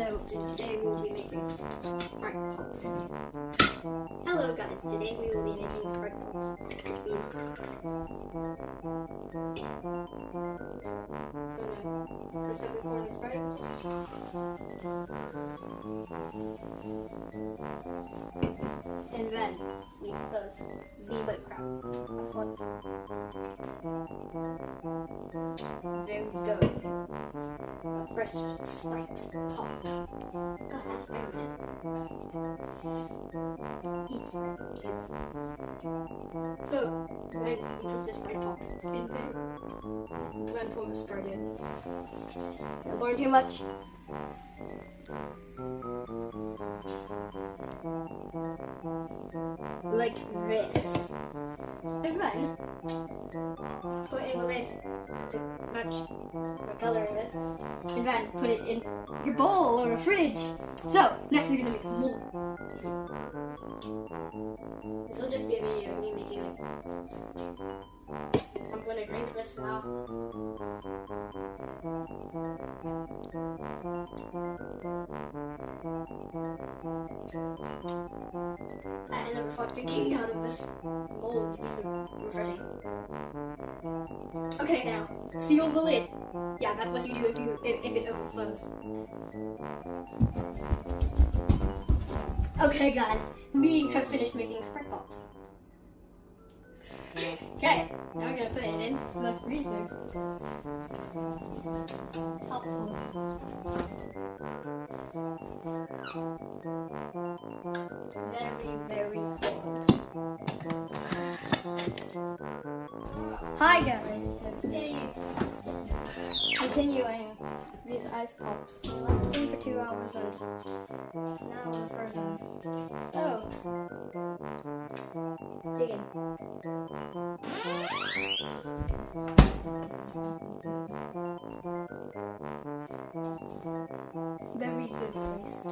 So today we will be making Sprite Pops. Hello guys, today we will be making Sprite Pops, which means I'm gonna first up we pour in the Sprite. And then we close zebra crab. There we go. Fresh Sprite Pop. God, that's Spider-Man. Eat Sprite, kids. So, then you put the Sprite Pop in there. Then pour the Sprite in. Don't pour in too much. Like this. And then put in the lid to match the color of it. And then put it in your bowl or a fridge. So next we're gonna make a mold. This will just be a video of me making it. I'm gonna drink this now. I never thought drinking out of this mold would be so refreshing. Okay, now seal the lid. Yeah, that's what you do if it overflows. Okay, guys, we have finished making Sprite Pops. Okay, now we're gonna put it in the freezer. Helpful. Very cold. Hi guys, so today continuing these ice pops. We left them for 2 hours and now we're frozen. So, dig in. Very good taste.